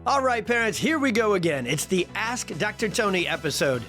All right, parents, here we go again. It's the Ask Dr. Tony episode.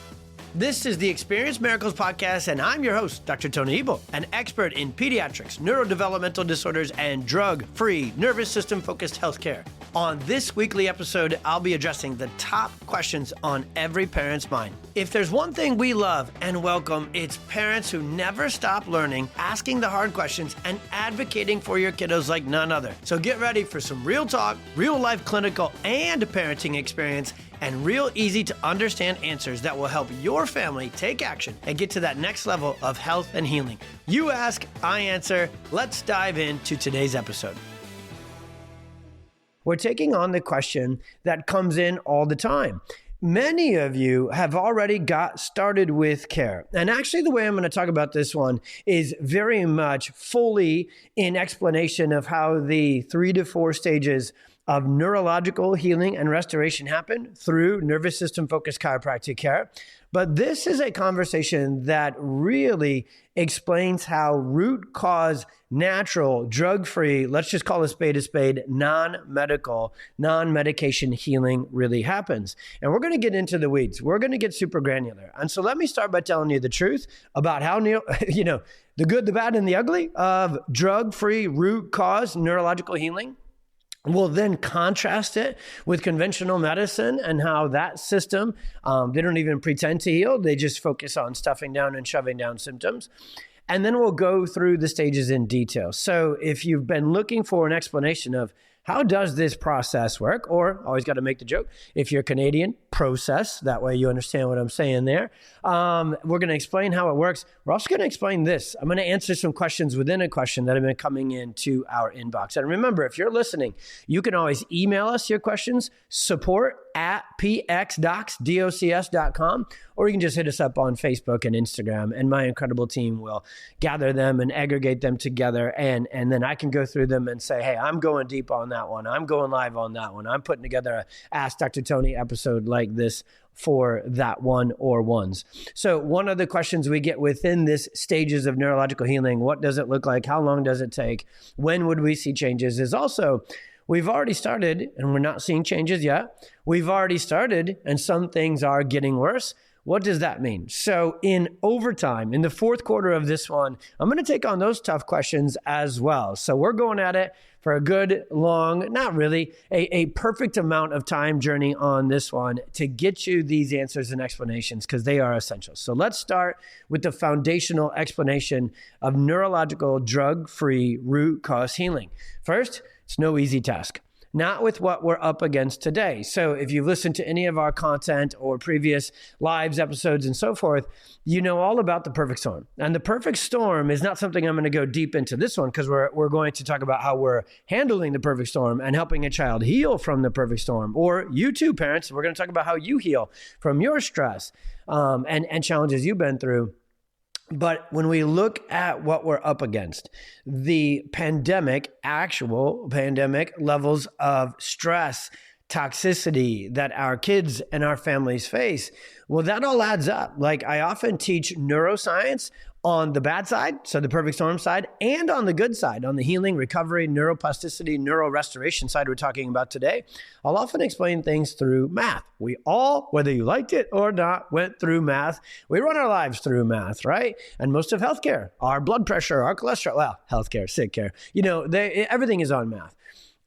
This is the Experience Miracles podcast, and I'm your host, Dr. Tony Ebel, an expert in pediatrics, neurodevelopmental disorders, and drug-free, nervous system-focused healthcare. On this weekly episode, I'll be addressing the top questions on every parent's mind. If there's one thing we love and welcome, it's parents who never stop learning, asking the hard questions, and advocating for your kiddos like none other. So get ready for some real talk, real-life clinical and parenting experience, and real easy to understand answers that will help your family take action and get to that next level of health and healing. You ask, I answer. Let's dive into today's episode. We're taking on the question that comes in all the time. Many of you have already got started with care. And actually, the way I'm going to talk about this one is very much fully in explanation of how the 3 to 4 stages of neurological healing and restoration happen through nervous system focused chiropractic care. But this is a conversation that really explains how root cause, natural, drug-free, let's just call a spade, non-medical, non-medication healing really happens. And we're going to get into the weeds. We're going to get super granular. And so let me start by telling you the truth about how, the good, the bad, and the ugly of drug-free root cause neurological healing. We'll then contrast it with conventional medicine and how that system, they don't even pretend to heal. They just focus on stuffing down and shoving down symptoms. And then we'll go through the stages in detail. So if you've been looking for an explanation of how does this process work, or always got to make the joke, if you're Canadian, process, that way you understand what I'm saying there. We're going to explain how it works. We're also going to explain this. I'm going to answer some questions within a question that have been coming into our inbox. And remember, if you're listening, you can always email us your questions, support@pxdocs.com, or you can just hit us up on Facebook and Instagram, and my incredible team will gather them and aggregate them together, and then I can go through them and say, hey, I'm going deep on that one. I'm going live on that one. I'm putting together a Ask Dr. Tony episode like this for that one or ones. So one of the questions we get within this stages of neurological healing, what does it look like? How long does it take? When would we see changes? Is also, we've already started and we're not seeing changes yet. We've already started and some things are getting worse. What does that mean? So in overtime, in the fourth quarter of this one, I'm going to take on those tough questions as well. So we're going at it for a good, long, not really, a perfect amount of time journey on this one to get you these answers and explanations because they are essential. So let's start with the foundational explanation of neurological drug-free root cause healing. First, it's no easy task. Not with what we're up against today. So if you've listened to any of our content or previous lives, episodes, and so forth, you know all about the perfect storm. And the perfect storm is not something I'm going to go deep into this one because we're going to talk about how we're handling the perfect storm and helping a child heal from the perfect storm. Or you too, parents, we're going to talk about how you heal from your stress and challenges you've been through. But when we look at what we're up against, the actual pandemic levels of stress, toxicity that our kids and our families face, well, that all adds up. Like I often teach neuroscience on the bad side, so the perfect storm side, and on the good side, on the healing, recovery, neuroplasticity, neuro restoration side we're talking about today. I'll often explain things through math. We all, whether you liked it or not, went through math. We run our lives through math, right? And most of healthcare, our blood pressure, our cholesterol, well, healthcare, sick care, everything is on math.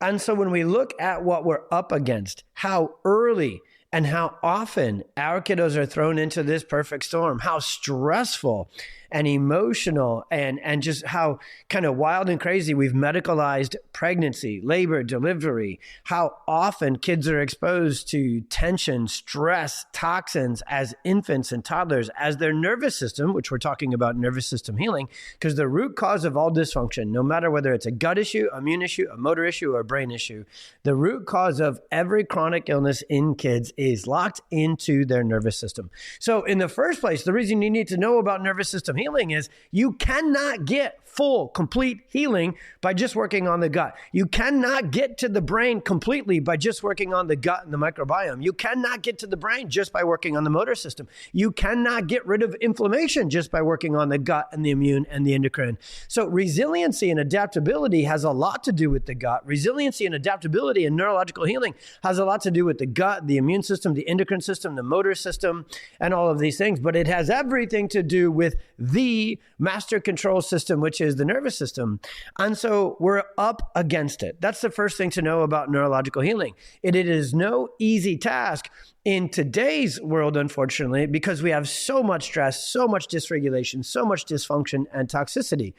And so when we look at what we're up against, how early and how often our kiddos are thrown into this perfect storm, how stressful and emotional and just how kind of wild and crazy we've medicalized pregnancy, labor, delivery, how often kids are exposed to tension, stress, toxins as infants and toddlers, as their nervous system, which we're talking about nervous system healing, because the root cause of all dysfunction, no matter whether it's a gut issue, immune issue, a motor issue, or a brain issue, the root cause of every chronic illness in kids is locked into their nervous system. So in the first place, the reason you need to know about nervous system healing is you cannot get full, complete healing by just working on the gut. You cannot get to the brain completely by just working on the gut and the microbiome. You cannot get to the brain just by working on the motor system. You cannot get rid of inflammation just by working on the gut and the immune and the endocrine. So resiliency and adaptability has a lot to do with the gut. Resiliency and adaptability and neurological healing has a lot to do with the gut, the immune system, the endocrine system, the motor system, and all of these things. But it has everything to do with the master control system, which is the nervous system. And so we're up against it. That's the first thing to know about neurological healing. It is no easy task in today's world, unfortunately, because we have so much stress, so much dysregulation, so much dysfunction and toxicity.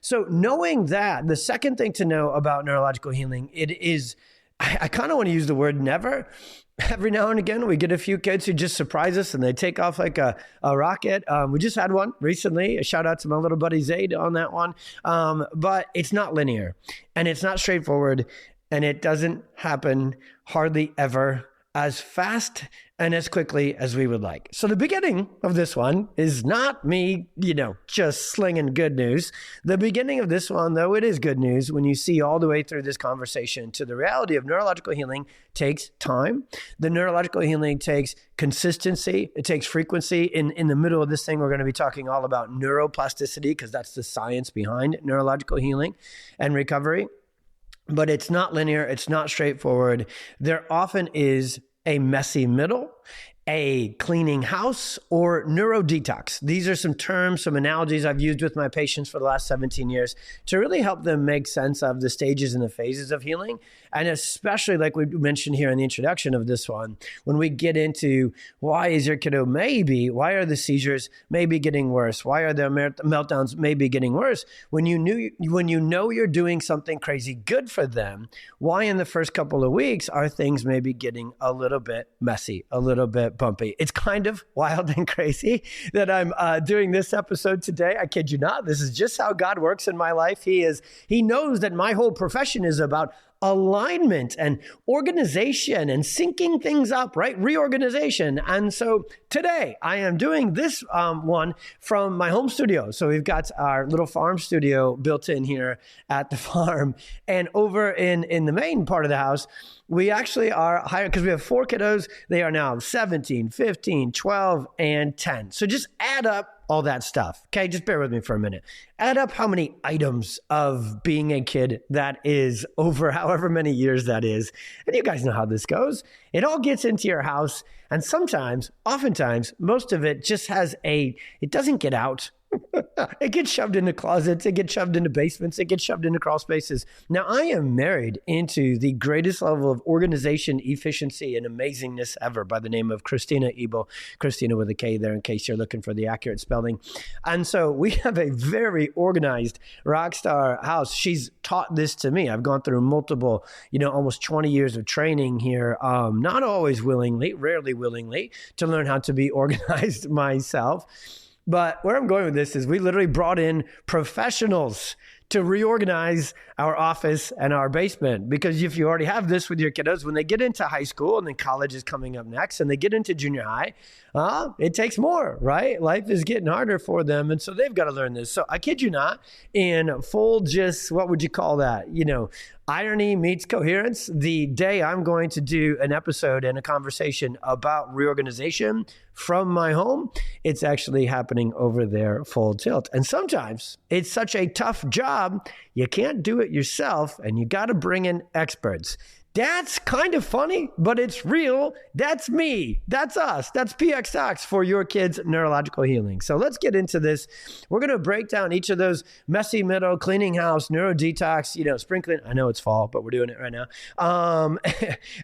So knowing that, the second thing to know about neurological healing, it is, I kind of want to use the word never. Every now and again, we get a few kids who just surprise us and they take off like a rocket. We just had one recently. A shout out to my little buddy Zaid on that one. But it's not linear and it's not straightforward and it doesn't happen hardly ever as fast and as quickly as we would like. So the beginning of this one is not me, just slinging good news. The beginning of this one, though, it is good news when you see all the way through this conversation to the reality of neurological healing takes time. The neurological healing takes consistency. It takes frequency. In the middle of this thing, we're going to be talking all about neuroplasticity because that's the science behind neurological healing and recovery. But it's not linear. It's not straightforward. There often is a messy middle, a cleaning house, or neurodetox. These are some terms, some analogies I've used with my patients for the last 17 years to really help them make sense of the stages and the phases of healing. And especially like we mentioned here in the introduction of this one, when we get into why is your kiddo why are the seizures maybe getting worse? Why are the meltdowns maybe getting worse? When you know you're doing something crazy good for them, why in the first couple of weeks are things maybe getting a little bit messy, a little bit bumpy? It's kind of wild and crazy that I'm doing this episode today. I kid you not. This is just how God works in my life. He knows that my whole profession is about alignment and organization and syncing things up, right? Reorganization. And so today I am doing this one from my home studio. So we've got our little farm studio built in here at the farm. And over in the main part of the house, we actually are higher because we have 4 kiddos. They are now 17, 15, 12, and 10. So just add up all that stuff. Okay, just bear with me for a minute. Add up how many items of being a kid that is over however many years that is. And you guys know how this goes. It all gets into your house. And oftentimes, most of it just it doesn't get out. It gets shoved into closets, it gets shoved into basements, it gets shoved into crawl spaces. Now, I am married into the greatest level of organization, efficiency, and amazingness ever by the name of Christina Ebel. Christina with a K there in case you're looking for the accurate spelling. And so we have a very organized rock star house. She's taught this to me. I've gone through multiple, almost 20 years of training here, not always willingly, rarely willingly, to learn how to be organized myself. But where I'm going with this is we literally brought in professionals to reorganize our office and our basement. Because if you already have this with your kiddos, when they get into high school and then college is coming up next and they get into junior high, it takes more, right? Life is getting harder for them. And so they've got to learn this. So I kid you not, in full what would you call that? Irony meets coherence. The day I'm going to do an episode and a conversation about reorganization from my home, it's actually happening over there full tilt. And sometimes it's such a tough job, you can't do it yourself and you got to bring in experts. That's kind of funny, but it's real. That's me. That's us. That's PX Talks for your kids' neurological healing. So let's get into this. We're going to break down each of those messy middle, cleaning house, neurodetox, sprinkling. I know it's fall, but we're doing it right now.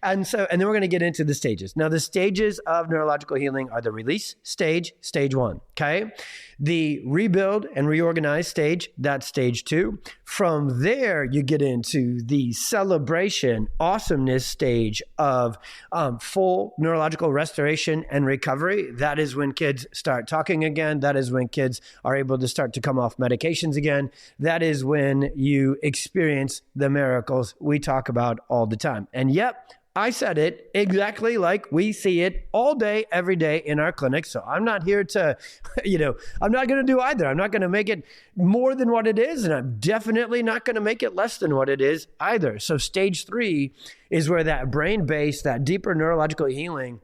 And then we're going to get into the stages. Now, the stages of neurological healing are the release stage, stage 1. Okay. The rebuild and reorganize stage, that's stage 2. From there, you get into the celebration, awesomeness stage of full neurological restoration and recovery. That is when kids start talking again. That is when kids are able to start to come off medications again. That is when you experience the miracles we talk about all the time. And yep, I said it exactly like we see it all day, every day in our clinic. So I'm not here to, I'm not going to do either. I'm not going to make it more than what it is. And I'm definitely not going to make it less than what it is either. So stage 3 is where that brain-based, that deeper neurological healing,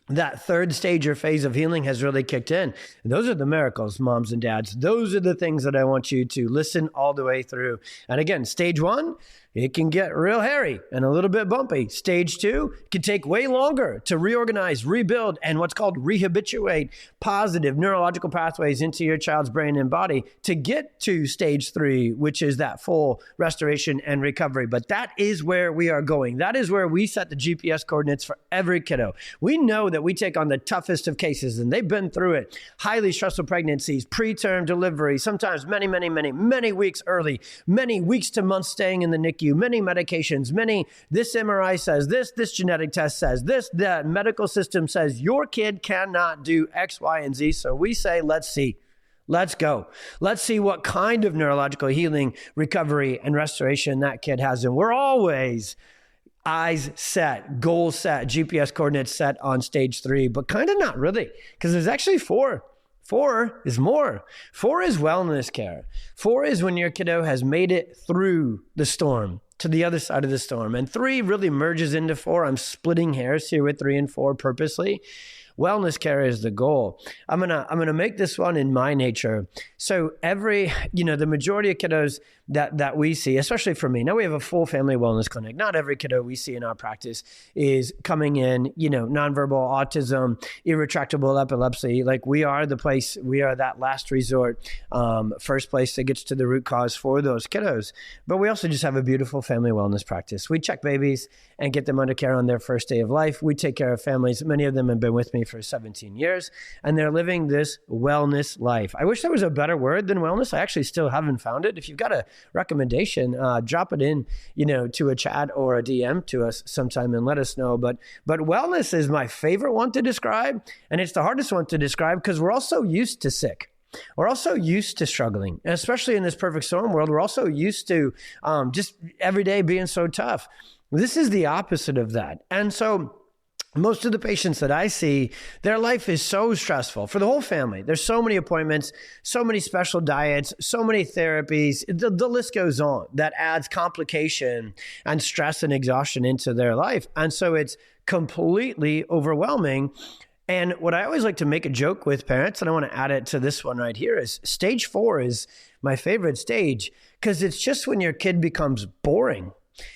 that third stage or phase of healing has really kicked in. And those are the miracles, moms and dads. Those are the things that I want you to listen all the way through. And again, stage 1, it can get real hairy and a little bit bumpy. Stage 2 can take way longer to reorganize, rebuild, and what's called rehabituate positive neurological pathways into your child's brain and body to get to stage 3, which is that full restoration and recovery. But that is where we are going. That is where we set the GPS coordinates for every kiddo. We know that we take on the toughest of cases, and they've been through it. Highly stressful pregnancies, preterm delivery, sometimes many weeks early, many weeks to months staying in the NICU, many medications, this MRI says this genetic test says this, that medical system says your kid cannot do X, Y, and Z. So we say, let's see. Let's go. Let's see what kind of neurological healing, recovery, and restoration that kid has. And we're always eyes set, goals set, GPS coordinates set on stage 3, but kind of not really, because there's actually 4. 4 is more. 4 is wellness care. 4 is when your kiddo has made it through the storm, to the other side of the storm. And 3 really merges into 4. I'm splitting hairs here with 3 and 4 purposely. Wellness care is the goal. I'm gonna make this one in my nature. So the majority of kiddos that we see, especially for me, now we have a full family wellness clinic. Not every kiddo we see in our practice is coming in, nonverbal autism, irretractable epilepsy. Like we are the place, we are that last resort, first place that gets to the root cause for those kiddos. But we also just have a beautiful family wellness practice. We check babies and get them under care on their first day of life. We take care of families. Many of them have been with me for 17 years, and they're living this wellness life. I wish there was a better word than wellness. I actually still haven't found it. If you've got a recommendation, drop it in, to a chat or a DM to us sometime and let us know. But wellness is my favorite one to describe, and it's the hardest one to describe because we're all so used to sick. We're also used to struggling, and especially in this perfect storm world, we're also used to just every day being so tough. This is the opposite of that. And so most of the patients that I see, their life is so stressful for the whole family. There's so many appointments, so many special diets, so many therapies. The list goes on. That adds complication and stress and exhaustion into their life. And so it's completely overwhelming. And what I always like to make a joke with parents, and I want to add it to this one right here, is stage 4 is my favorite stage because it's just when your kid becomes boring.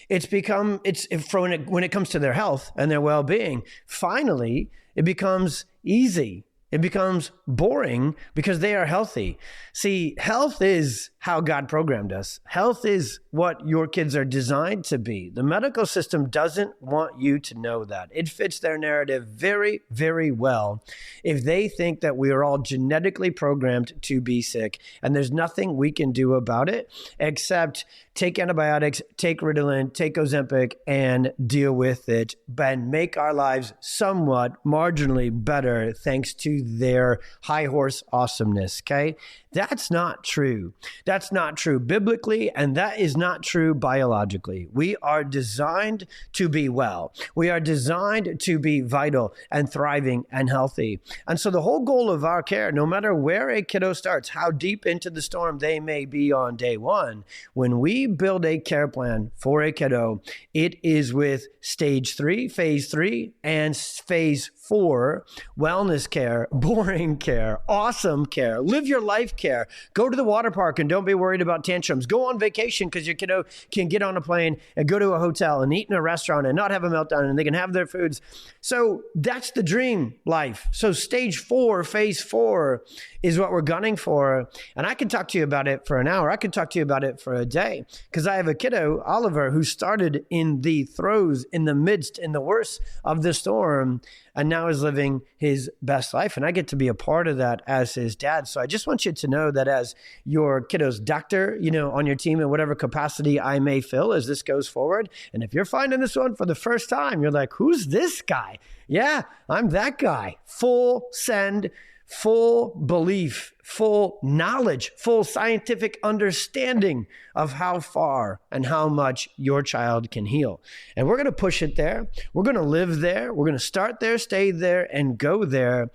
When it comes to their health and their well-being, finally, it becomes easy. It becomes boring because they are healthy. See, health is how God programmed us. Health is what your kids are designed to be. The medical system doesn't want you to know that. It fits their narrative very, very well if they think that we are all genetically programmed to be sick, and there's nothing we can do about it except take antibiotics, take Ritalin, take Ozempic, and deal with it, and make our lives somewhat marginally better thanks to their high horse awesomeness, okay? That's not true. That's not true biblically, and that is not true biologically. We are designed to be well. We are designed to be vital and thriving and healthy. And so the whole goal of our care, no matter where a kiddo starts, how deep into the storm they may be on day 1, when we build a care plan for a kiddo, it is with stage 3, phase 3, and phase 4, wellness care, boring care, awesome care, live your life care, go to the water park and don't be worried about tantrums, go on vacation because your kiddo can get on a plane and go to a hotel and eat in a restaurant and not have a meltdown and they can have their foods. So that's the dream life. So stage 4, phase 4 is what we're gunning for. And I can talk to you about it for an hour. I can talk to you about it for a day because I have a kiddo, Oliver, who started in the throes, in the midst, in the worst of the storm, and now is living his best life. And I get to be a part of that as his dad. So I just want you to know that as your kiddo's doctor, on your team in whatever capacity I may fill as this goes forward. And if you're finding this one for the first time, you're like, who's this guy? Yeah, I'm that guy. Full send, full belief, full knowledge, full scientific understanding of how far and how much your child can heal. And we're going to push it there. We're going to live there. We're going to start there, stay there, and go there.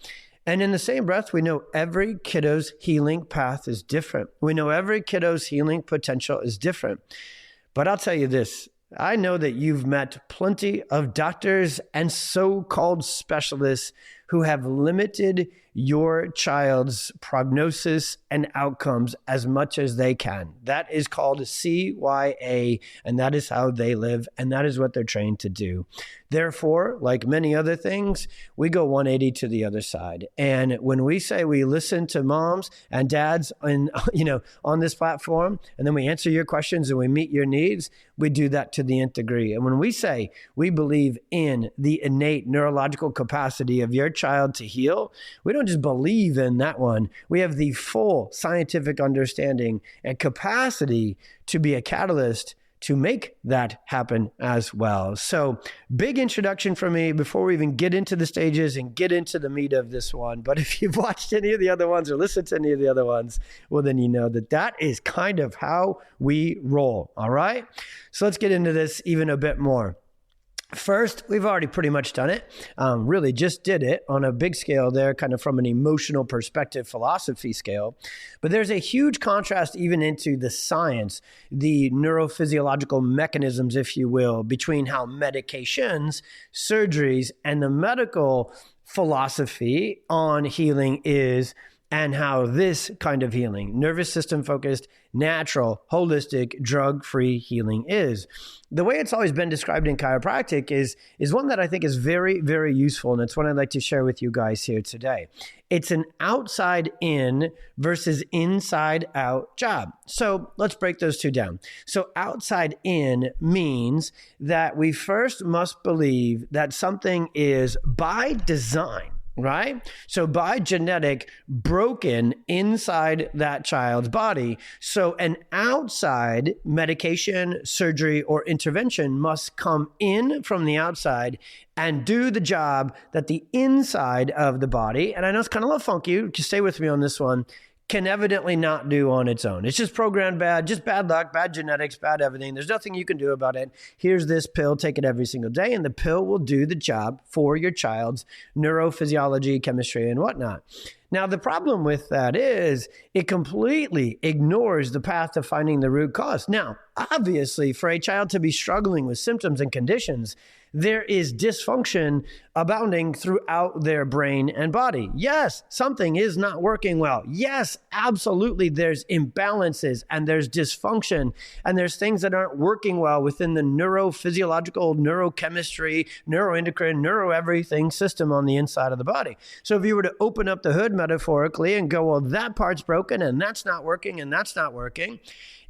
And in the same breath, we know every kiddo's healing path is different. We know every kiddo's healing potential is different. But I'll tell you this, I know that you've met plenty of doctors and so-called specialists who have limited your child's prognosis and outcomes as much as they can. That is called CYA, and that is how they live, and that is what they're trained to do. Therefore, like many other things, we go 180 to the other side. And when we say we listen to moms and dads on this platform, and then we answer your questions and we meet your needs, we do that to the nth degree. And when we say we believe in the innate neurological capacity of your child to heal, we don't just believe in that one. We have the full scientific understanding and capacity to be a catalyst to make that happen as well. So big introduction from me before we even get into the stages and get into the meat of this one. But if you've watched any of the other ones or listened to any of the other ones, well, then you know that that is kind of how we roll. All right. So let's get into this even a bit more. First, we've already pretty much done it, really just did it on a big scale there, kind of from an emotional perspective, philosophy scale. But there's a huge contrast even into the science, the neurophysiological mechanisms, if you will, between how medications, surgeries, and the medical philosophy on healing is, and how this kind of healing, nervous system focused, natural, holistic, drug-free healing is. The way it's always been described in chiropractic is one that I think is very, very useful, and it's one I'd like to share with you guys here today. It's an outside in versus inside out job. So let's break those two down. So outside in means that we first must believe that something is by design, right? So by genetic broken inside that child's body. So an outside medication, surgery, or intervention must come in from the outside and do the job that the inside of the body, and I know it's kind of a little funky, just stay with me on this one, can evidently not do on its own. It's just programmed bad, just bad luck, bad genetics, bad everything. There's nothing you can do about it. Here's this pill, take it every single day, and the pill will do the job for your child's neurophysiology, chemistry, and whatnot. Now, the problem with that is it completely ignores the path to finding the root cause. Now, obviously, for a child to be struggling with symptoms and conditions, there is dysfunction abounding throughout their brain and body. Yes, something is not working well. Yes, absolutely, there's imbalances and there's dysfunction and there's things that aren't working well within the neurophysiological, neurochemistry, neuroendocrine, neuroeverything system on the inside of the body. So if you were to open up the hood metaphorically and go, well, that part's broken and that's not working and that's not working.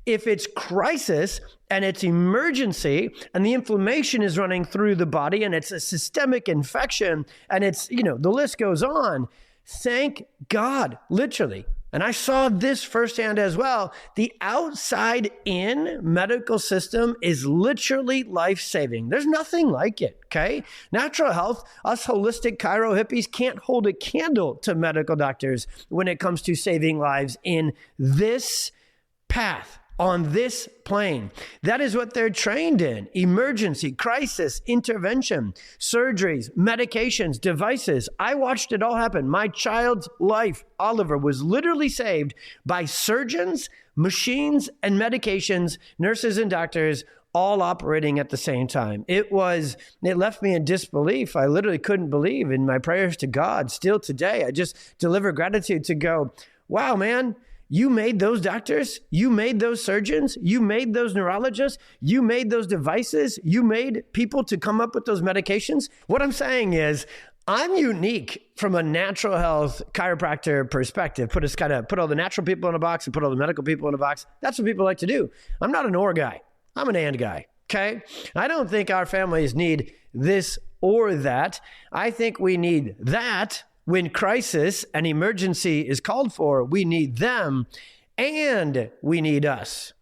If it's crisis and it's emergency and the inflammation is running through the body and it's a systemic infection and it's, the list goes on, thank God, literally. And I saw this firsthand as well. The outside in medical system is literally life-saving. There's nothing like it, okay? Natural health, us holistic chiro hippies can't hold a candle to medical doctors when it comes to saving lives in this path. On this plane. That is what they're trained in. Emergency, crisis, intervention, surgeries, medications, devices. I watched it all happen. My child's life, Oliver, was literally saved by surgeons, machines, and medications, nurses and doctors, all operating at the same time. It left me in disbelief. I literally couldn't believe in my prayers to God. Still today, I just deliver gratitude to go, wow, man, you made those doctors, you made those surgeons, you made those neurologists, you made those devices, you made people to come up with those medications. What I'm saying is, I'm unique from a natural health chiropractor perspective. Put all the natural people in a box and put all the medical people in a box. That's what people like to do. I'm not an or guy. I'm an and guy. Okay? I don't think our families need this or that. I think we need that. When crisis and emergency is called for, we need them and we need us.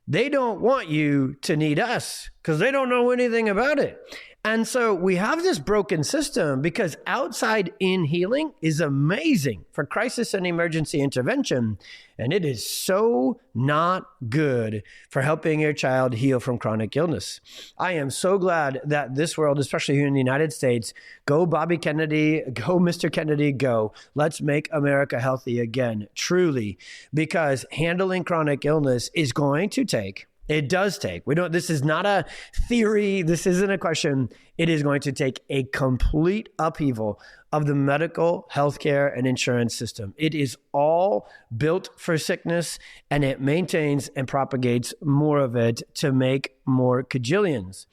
They don't want you to need us because they don't know anything about it. And so we have this broken system because outside in healing is amazing for crisis and emergency intervention. And it is so not good for helping your child heal from chronic illness. I am so glad that this world, especially here in the United States, go Bobby Kennedy, go Mr. Kennedy, go. Let's make America healthy again, truly, because handling chronic illness is going to take, it does take. This is not a theory. This isn't a question. It is going to take a complete upheaval of the medical, healthcare, and insurance system. It is all built for sickness, and it maintains and propagates more of it to make more cajillions.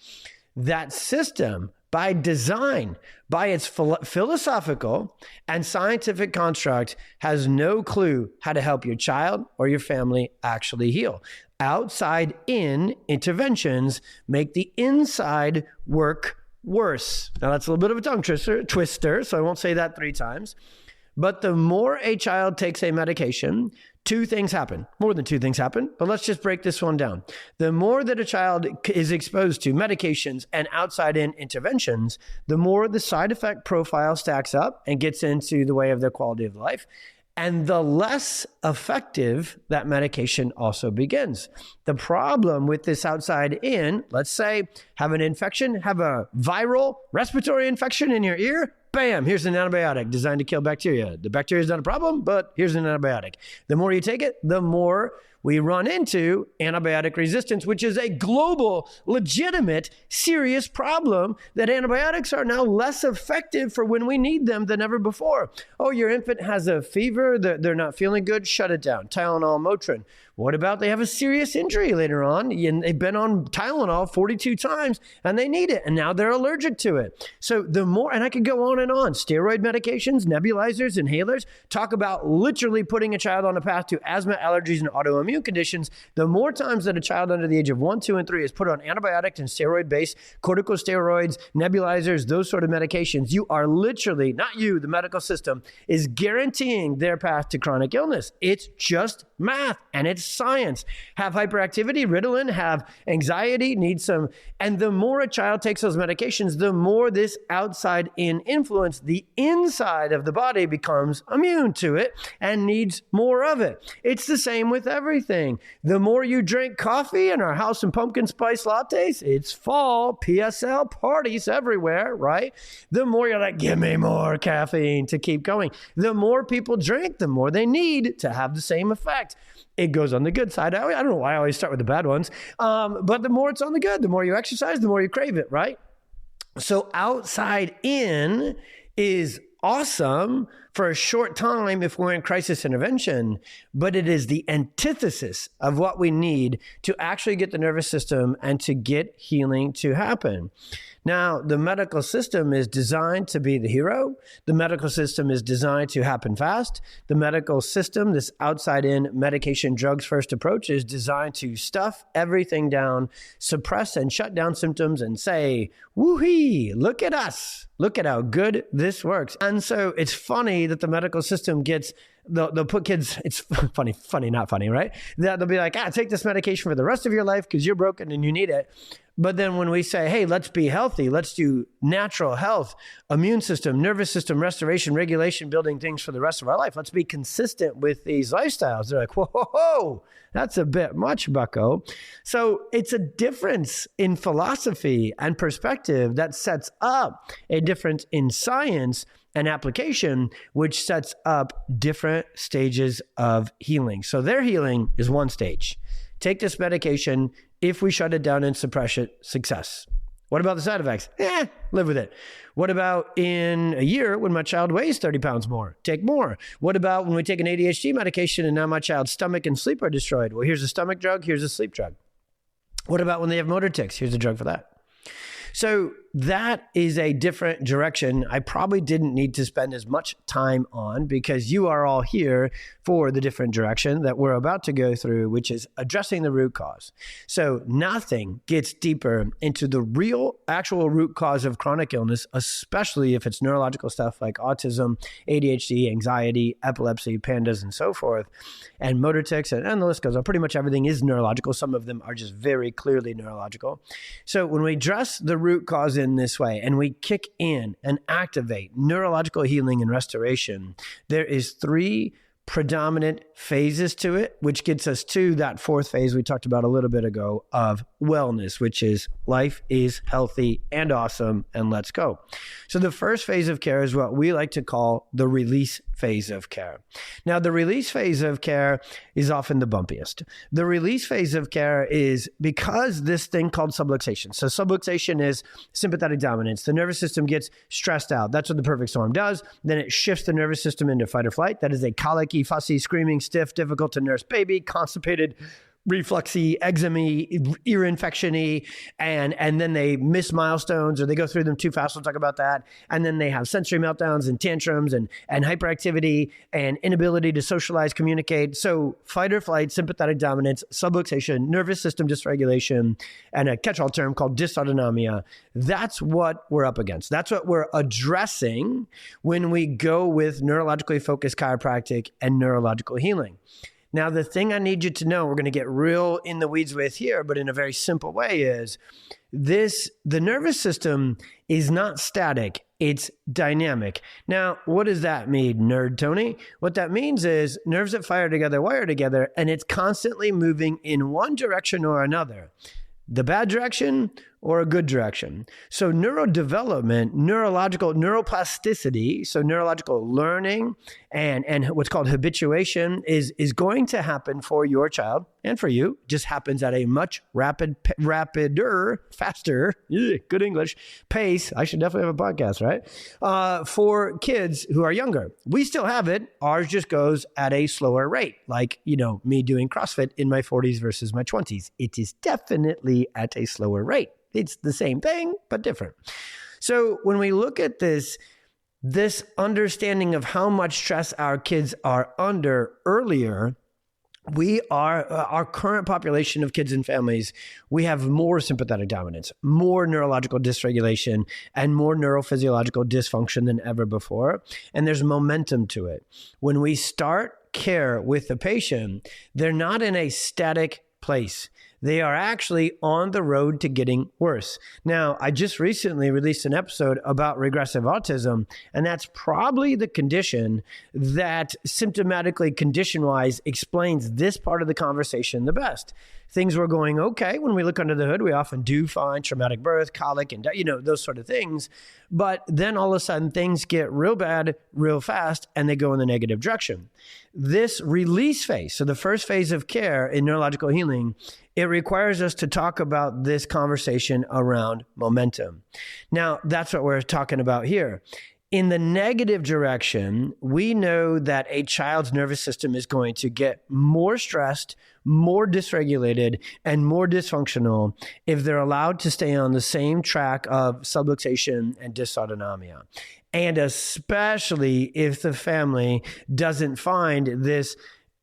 That system, by design, by its philosophical and scientific construct, has no clue how to help your child or your family actually heal. Outside in interventions make the inside work worse. Now that's a little bit of a tongue twister, so I won't say that 3 times. But the more a child takes a medication, 2 things happen. More than 2 things happen, but let's just break this one down. The more that a child is exposed to medications and outside in interventions, the more the side effect profile stacks up and gets into the way of their quality of life. And the less effective that medication also begins. The problem with this outside in, let's say, have an infection, have a viral respiratory infection in your ear, bam, here's an antibiotic designed to kill bacteria. The bacteria is not a problem, but here's an antibiotic. The more you take it, the more we run into antibiotic resistance, which is a global, legitimate, serious problem that antibiotics are now less effective for when we need them than ever before. Oh, your infant has a fever, they're not feeling good, shut it down. Tylenol, Motrin. What about they have a serious injury later on and they've been on Tylenol 42 times and they need it and now they're allergic to it. So the more, and I could go on and on, steroid medications, nebulizers, inhalers, talk about literally putting a child on a path to asthma, allergies, and autoimmune conditions. The more times that a child under the age of 1, 2, and 3 is put on antibiotic and steroid-based corticosteroids, nebulizers, those sort of medications, you are literally, not you, the medical system, is guaranteeing their path to chronic illness. It's just math and it's science. Have hyperactivity, Ritalin, have anxiety, need some. And the more a child takes those medications, the more this outside in influence, the inside of the body becomes immune to it and needs more of it. It's the same with everything. The more you drink coffee in our house and pumpkin spice lattes, it's fall, PSL parties everywhere, right? The more you're like, give me more caffeine to keep going. The more people drink, the more they need to have the same effect. It goes on the good side. I don't know why I always start with the bad ones. But the more it's on the good, the more you exercise, the more you crave it, right? So outside in is awesome for a short time if we're in crisis intervention, but it is the antithesis of what we need to actually get the nervous system and to get healing to happen. Now, the medical system is designed to be the hero. The medical system is designed to happen fast. The medical system, this outside-in medication drugs first approach, is designed to stuff everything down, suppress and shut down symptoms and say, woo-hee, look at us. Look at how good this works. And so it's funny that the medical system gets, they'll put kids, it's funny, not funny, right? They'll be like, take this medication for the rest of your life because you're broken and you need it. But then when we say, hey, let's be healthy, let's do natural health, immune system, nervous system, restoration, regulation, building things for the rest of our life. Let's be consistent with these lifestyles. They're like, whoa, that's a bit much, bucko. So it's a difference in philosophy and perspective that sets up a difference in science and application, which sets up different stages of healing. So their healing is one stage. Take this medication. If we shut it down and suppress it, success. What about the side effects? Live with it. What about in a year when my child weighs 30 pounds more? Take more. What about when we take an ADHD medication and now my child's stomach and sleep are destroyed? Well, here's a stomach drug. Here's a sleep drug. What about when they have motor tics? Here's a drug for that. So that is a different direction I probably didn't need to spend as much time on because you are all here for the different direction that we're about to go through, which is addressing the root cause. So nothing gets deeper into the real actual root cause of chronic illness, especially if it's neurological stuff like autism, ADHD, anxiety, epilepsy, pandas, and so forth, and motor tics, and the list goes on. Pretty much everything is neurological. Some of them are just very clearly neurological. So when we address the root cause in this way and we kick in and activate neurological healing and restoration, there is 3 predominant phases to it, which gets us to that 4th phase we talked about a little bit ago of wellness, which is life is healthy and awesome and let's go. So the first phase of care is what we like to call the release phase of care. Now, the release phase of care is often the bumpiest. The release phase of care is because this thing called subluxation. So subluxation is sympathetic dominance. The nervous system gets stressed out. That's what the perfect storm does. Then it shifts the nervous system into fight or flight. That is a colicky, fussy, screaming, stiff, difficult to nurse baby, constipated, refluxy, eczema-y, ear infection-y, and then they miss milestones or they go through them too fast. We'll talk about that. And then they have sensory meltdowns and tantrums and hyperactivity and inability to socialize, communicate. So fight or flight, sympathetic dominance, subluxation, nervous system dysregulation, and a catch-all term called dysautonomia. That's what we're up against. That's what we're addressing when we go with neurologically focused chiropractic and neurological healing. Now, the thing I need you to know, we're going to get real in the weeds with here, but in a very simple way is the nervous system is not static, it's dynamic. Now, what does that mean, Nerd Tony? What that means is nerves that fire together, wire together, and it's constantly moving in one direction or another. The bad direction or a good direction. So neurodevelopment, neurological, neuroplasticity, so neurological learning and what's called habituation is going to happen for your child and for you. Just happens at a much rapider, faster, good English, pace. I should definitely have a podcast, right? For kids who are younger. We still have it. Ours just goes at a slower rate. Like, me doing CrossFit in my 40s versus my 20s. It is definitely at a slower rate. It's the same thing, but different. So when we look at this understanding of how much stress our kids are under earlier, we are, our current population of kids and families, we have more sympathetic dominance, more neurological dysregulation, and more neurophysiological dysfunction than ever before. And there's momentum to it. When we start care with the patient, they're not in a static place. They are actually on the road to getting worse. Now, I just recently released an episode about regressive autism, and that's probably the condition that symptomatically, condition-wise, explains this part of the conversation the best. Things were going okay. When we look under the hood, we often do find traumatic birth, colic, and those sort of things. But then all of a sudden, things get real bad, real fast, and they go in the negative direction. This release phase, so the first phase of care in neurological healing, it requires us to talk about this conversation around momentum. Now, that's what we're talking about here. In the negative direction, we know that a child's nervous system is going to get more stressed, more dysregulated, and more dysfunctional if they're allowed to stay on the same track of subluxation and dysautonomia. And especially if the family doesn't find this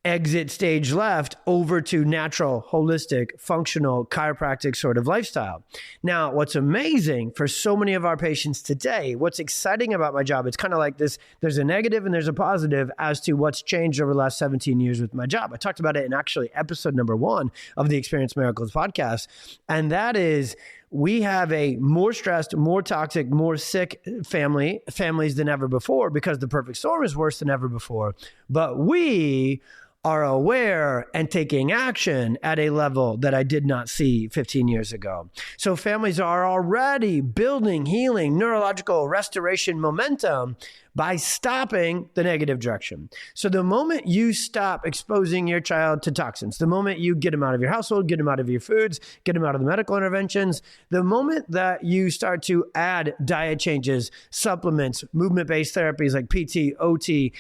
exit stage left over to natural, holistic, functional, chiropractic sort of lifestyle. Now, what's amazing for so many of our patients today, what's exciting about my job, it's kind of like this, there's a negative and there's a positive as to what's changed over the last 17 years with my job. I talked about it in actually episode number 1 of the Experience Miracles podcast. And that is, we have a more stressed, more toxic, more sick families than ever before because the perfect storm is worse than ever before. But we are aware and taking action at a level that I did not see 15 years ago. So families are already building healing, neurological restoration momentum by stopping the negative direction. So the moment you stop exposing your child to toxins, the moment you get them out of your household, get them out of your foods, get them out of the medical interventions, the moment that you start to add diet changes, supplements, movement-based therapies like PT, OT,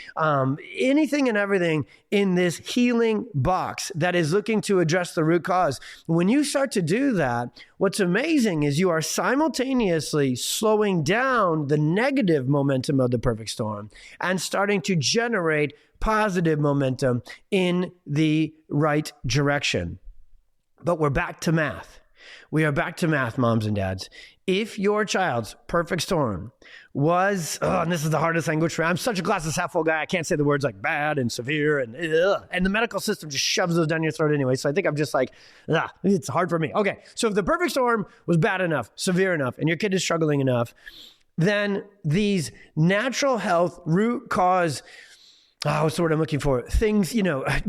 anything and everything in this healing box that is looking to address the root cause, when you start to do that, what's amazing is you are simultaneously slowing down the negative momentum of the perfect storm and starting to generate positive momentum in the right direction. But we're back to math. We are back to math, moms and dads. If your child's perfect storm was, and this is the hardest language for me. I'm such a glasses half full guy. I can't say the words like bad and severe and the medical system just shoves those down your throat anyway. So I think I'm just like, it's hard for me. Okay. So if the perfect storm was bad enough, severe enough, and your kid is struggling enough, then these natural health root cause, what's the word I'm looking for? Things,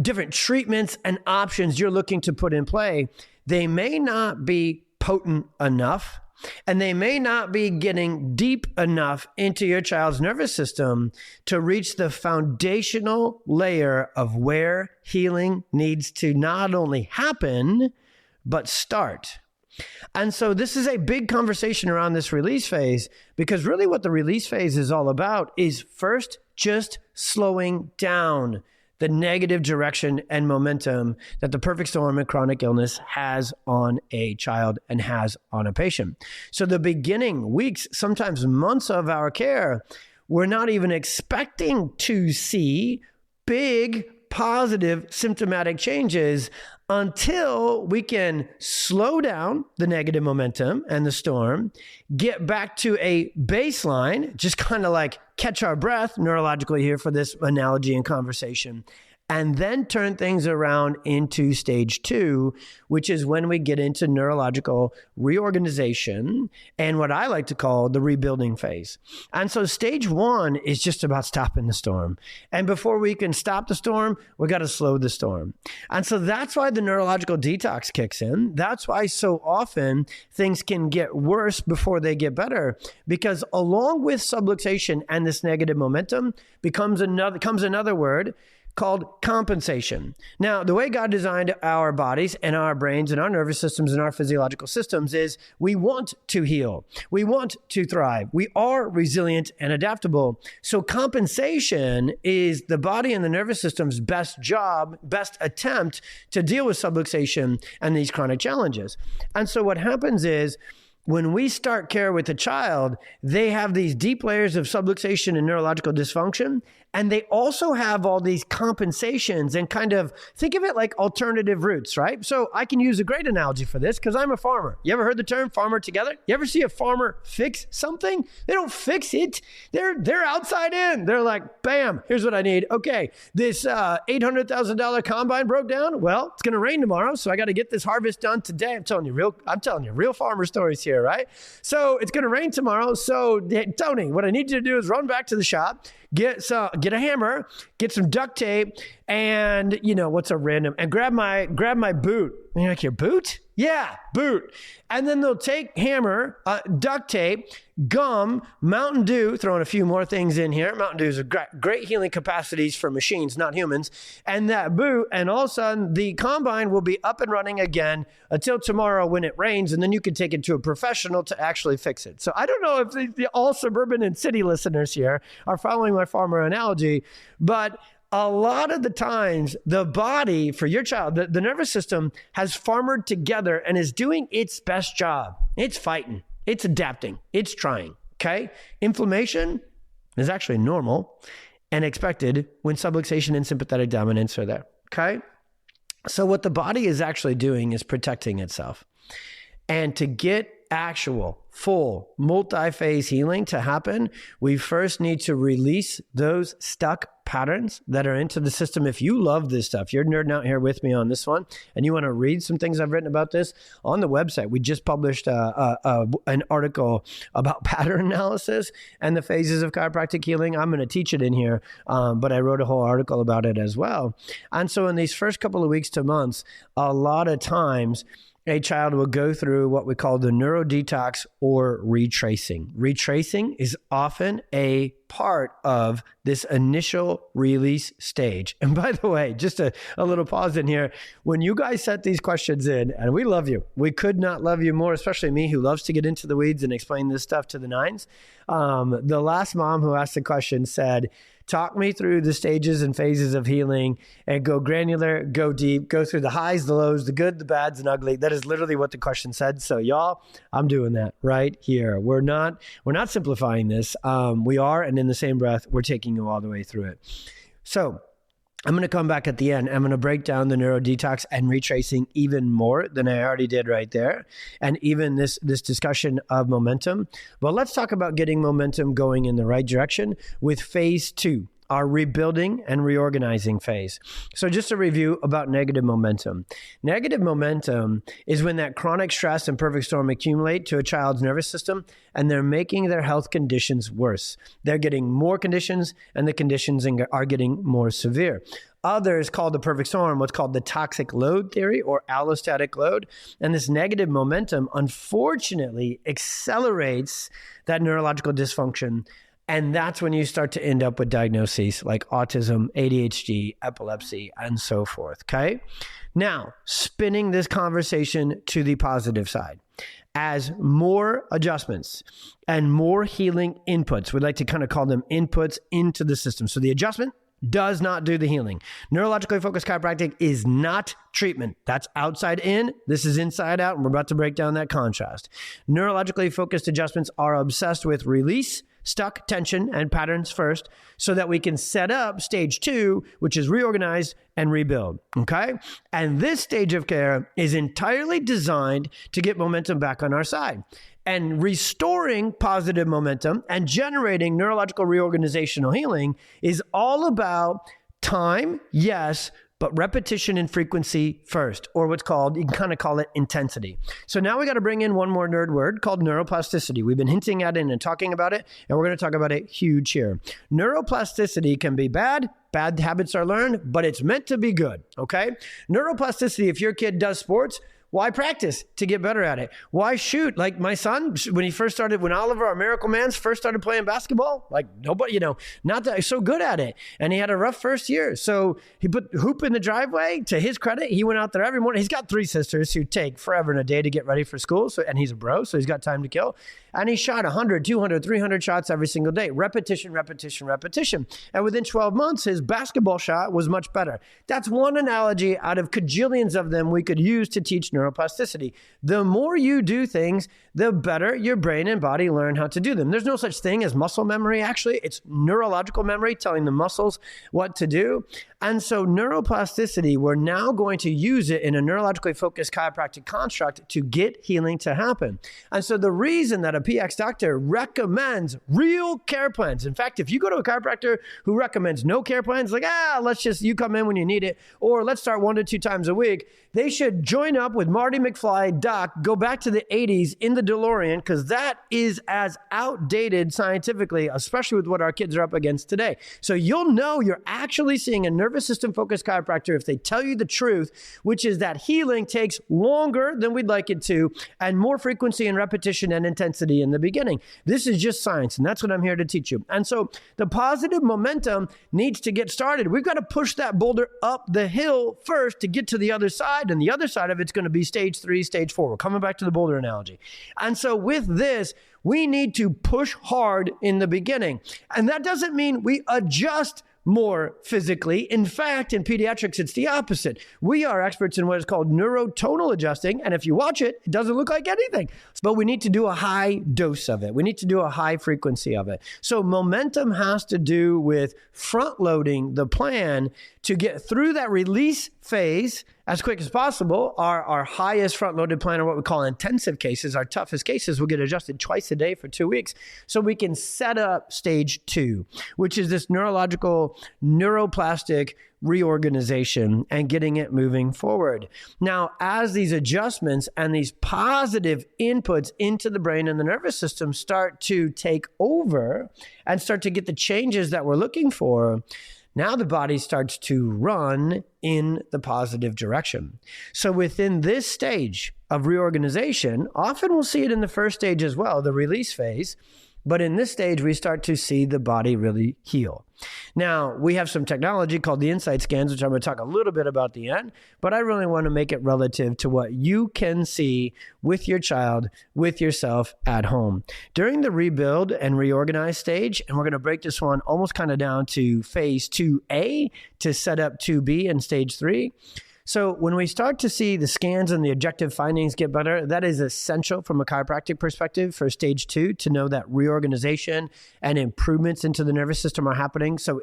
different treatments and options you're looking to put in play, they may not be potent enough, and they may not be getting deep enough into your child's nervous system to reach the foundational layer of where healing needs to not only happen, but start. And so this is a big conversation around this release phase, because really what the release phase is all about is first just slowing down the negative direction and momentum that the perfect storm and chronic illness has on a child and has on a patient. So the beginning weeks, sometimes months of our care, we're not even expecting to see big positive symptomatic changes until we can slow down the negative momentum and the storm, get back to a baseline, just kind of like catch our breath neurologically here for this analogy and conversation, and then turn things around into stage 2, which is when we get into neurological reorganization and what I like to call the rebuilding phase. And so stage 1 is just about stopping the storm. And before we can stop the storm, we got to slow the storm. And so that's why the neurological detox kicks in. That's why so often things can get worse before they get better, because along with subluxation and this negative momentum comes another word called compensation. Now, the way God designed our bodies and our brains and our nervous systems and our physiological systems is we want to heal. We want to thrive. We are resilient and adaptable. So compensation is the body and the nervous system's best attempt to deal with subluxation and these chronic challenges. And so what happens is, when we start care with a child, they have these deep layers of subluxation and neurological dysfunction, and they also have all these compensations and kind of think of it like alternative routes, right? So I can use a great analogy for this because I'm a farmer. You ever heard the term farmer together? You ever see a farmer fix something? They don't fix it. They're outside in. They're like, bam, here's what I need. Okay, this $800,000 combine broke down. Well, it's going to rain tomorrow, so I got to get this harvest done today. I'm telling you real farmer stories here, right? So it's going to rain tomorrow. So Tony, what I need you to do is run back to the shop, get a hammer, get some duct tape, and and grab my boot. And you're like, your boot? Yeah, boot. And then they'll take hammer, duct tape, gum, Mountain Dew, throwing a few more things in here. Mountain Dew is a great healing capacities for machines, not humans. And that boot, and all of a sudden the combine will be up and running again until tomorrow when it rains, and then you can take it to a professional to actually fix it. So I don't know if all suburban and city listeners here are following my farmer analogy, but a lot of the times, the body for your child, the nervous system has farmered together and is doing its best job. It's fighting, it's adapting, it's trying, okay? Inflammation is actually normal and expected when subluxation and sympathetic dominance are there, okay? So what the body is actually doing is protecting itself. And to get actual, full, multi-phase healing to happen, we first need to release those stuck patterns that are into the system. If you love this stuff, you're nerding out here with me on this one, and you want to read some things I've written about this on the website. We just published an article about pattern analysis and the phases of chiropractic healing. I'm going to teach it in here, but I wrote a whole article about it as well. And so in these first couple of weeks to months, a lot of times, a child will go through what we call the neurodetox or retracing. Retracing is often a part of this initial release stage. And by the way, just a little pause in here. When you guys set these questions in, and we love you, we could not love you more, especially me who loves to get into the weeds and explain this stuff to the nines. The last mom who asked the question said, talk me through the stages and phases of healing and go granular, go deep, go through the highs, the lows, the good, the bads, and ugly. That is literally what the question said. So y'all, I'm doing that right here. We're not simplifying this. We are, and in the same breath, we're taking you all the way through it. So I'm going to come back at the end. I'm going to break down the neuro detox and retracing even more than I already did right there. And even this discussion of momentum. But let's talk about getting momentum going in the right direction with phase 2, our rebuilding and reorganizing phase. So just a review about negative momentum. Negative momentum is when that chronic stress and perfect storm accumulate to a child's nervous system and they're making their health conditions worse. They're getting more conditions and the conditions are getting more severe. Others call the perfect storm what's called the toxic load theory or allostatic load. And this negative momentum, unfortunately, accelerates that neurological dysfunction. And that's when you start to end up with diagnoses like autism, ADHD, epilepsy, and so forth, okay? Now, spinning this conversation to the positive side. As more adjustments and more healing inputs, we'd like to kind of call them inputs into the system. So the adjustment does not do the healing. Neurologically focused chiropractic is not treatment. That's outside in. This is inside out, and we're about to break down that contrast. Neurologically focused adjustments are obsessed with release, stuck, tension, and patterns first so that we can set up stage 2, which is reorganize and rebuild, okay? And this stage of care is entirely designed to get momentum back on our side. And restoring positive momentum and generating neurological reorganizational healing is all about time, yes, but repetition and frequency first, or what's called, you can kind of call it intensity. So now we got to bring in one more nerd word called neuroplasticity. We've been hinting at it and talking about it, and we're going to talk about it huge here. Neuroplasticity can be bad habits are learned, but it's meant to be good, okay? Neuroplasticity, if your kid does sports, why practice to get better at it? Why shoot? Like my son, when Oliver, our miracle man, first started playing basketball, like nobody, not that so good at it. And he had a rough first year. So he put hoop in the driveway. To his credit, he went out there every morning. He's got 3 sisters who take forever and a day to get ready for school. And he's a bro, so he's got time to kill. And he shot 100, 200, 300 shots every single day. Repetition, repetition, repetition. And within 12 months, his basketball shot was much better. That's one analogy out of cajillions of them we could use to teach neuroplasticity. The more you do things, the better your brain and body learn how to do them. There's no such thing as muscle memory, actually. It's neurological memory telling the muscles what to do. And so neuroplasticity, we're now going to use it in a neurologically focused chiropractic construct to get healing to happen. And so the reason that a PX doctor recommends real care plans, in fact, if you go to a chiropractor who recommends no care plans, like, you come in when you need it, or let's start 1 to 2 times a week, they should join up with Marty McFly, Doc, go back to the 80s in the DeLorean, because that is as outdated scientifically, especially with what our kids are up against today. So you'll know you're actually seeing a nervous system focused chiropractor if they tell you the truth, which is that healing takes longer than we'd like it to, and more frequency and repetition and intensity in the beginning. This is just science, and that's what I'm here to teach you. And so the positive momentum needs to get started. We've got to push that boulder up the hill first to get to the other side, and the other side of it's going to be stage 3, stage 4. We're coming back to the boulder analogy. And so with this, we need to push hard in the beginning. And that doesn't mean we adjust more physically. In fact, in pediatrics, it's the opposite. We are experts in what is called neurotonal adjusting. And if you watch it, it doesn't look like anything. But we need to do a high dose of it. We need to do a high frequency of it. So momentum has to do with front loading the plan to get through that release phase as quick as possible. Our highest front-loaded plan are what we call intensive cases. Our toughest cases will get adjusted twice a day for 2 weeks. So we can set up stage 2, which is this neurological, neuroplastic reorganization and getting it moving forward. Now, as these adjustments and these positive inputs into the brain and the nervous system start to take over and start to get the changes that we're looking for, now the body starts to run in the positive direction. So within this stage of reorganization, often we'll see it in the first stage as well, the release phase, but in this stage, we start to see the body really heal. Now, we have some technology called the insight scans, which I'm going to talk a little bit about at the end, but I really want to make it relative to what you can see with your child, with yourself at home. During the rebuild and reorganize stage, and we're going to break this one almost kind of down to phase 2A to set up 2B and stage 3. So when we start to see the scans and the objective findings get better, that is essential from a chiropractic perspective for stage 2 to know that reorganization and improvements into the nervous system are happening. So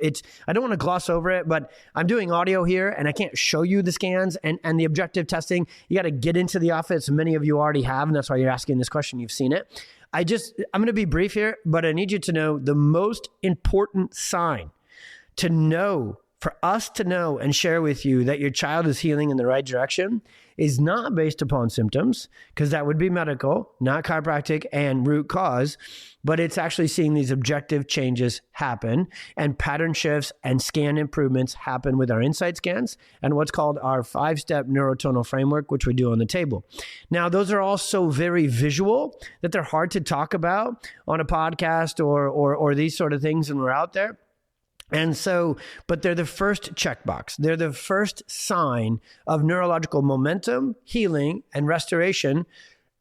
I don't want to gloss over it, but I'm doing audio here and I can't show you the scans and the objective testing. You got to get into the office. Many of you already have, and that's why you're asking this question. You've seen it. I'm going to be brief here, but I need you to know the most important sign to know, for us to know and share with you that your child is healing in the right direction is not based upon symptoms, because that would be medical, not chiropractic and root cause, but it's actually seeing these objective changes happen and pattern shifts and scan improvements happen with our insight scans and what's called our 5-step neurotonal framework, which we do on the table. Now, those are all so very visual that they're hard to talk about on a podcast or these sort of things when we're out there. And so, but they're the first checkbox. They're the first sign of neurological momentum, healing, and restoration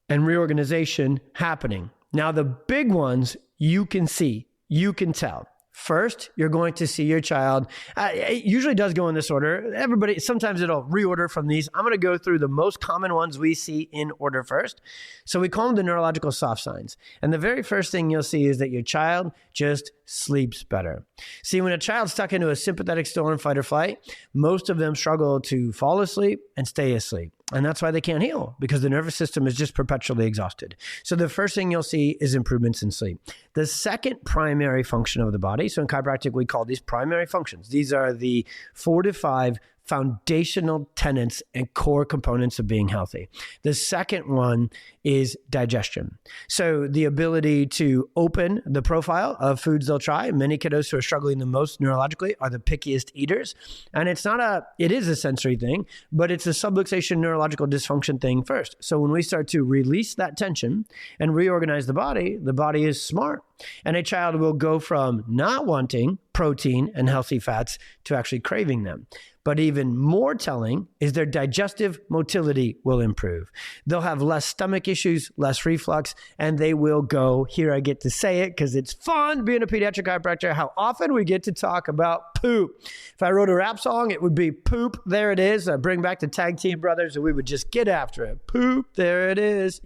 and reorganization happening. Now, the big ones you can see, you can tell. First, you're going to see your child. It usually does go in this order. Everybody, sometimes it'll reorder from these. I'm going to go through the most common ones we see in order first. So we call them the neurological soft signs. And the very first thing you'll see is that your child just sleeps better. See, when a child's stuck into a sympathetic storm, fight or flight, most of them struggle to fall asleep and stay asleep. And that's why they can't heal, because the nervous system is just perpetually exhausted. So the first thing you'll see is improvements in sleep. The second primary function of the body, so in chiropractic, we call these primary functions. These are the 4 to 5 foundational tenets and core components of being healthy. The second one is digestion. So the ability to open the profile of foods they'll try. Many kiddos who are struggling the most neurologically are the pickiest eaters. And it is a sensory thing, but it's a subluxation neurological dysfunction thing first. So when we start to release that tension and reorganize the body is smart. And a child will go from not wanting protein and healthy fats to actually craving them. But even more telling is their digestive motility will improve. They'll have less stomach issues, less reflux, and they will go, here I get to say it because it's fun being a pediatric chiropractor, how often we get to talk about poop. If I wrote a rap song, it would be poop, there it is. I bring back the tag team brothers and we would just get after it. Poop, there it is,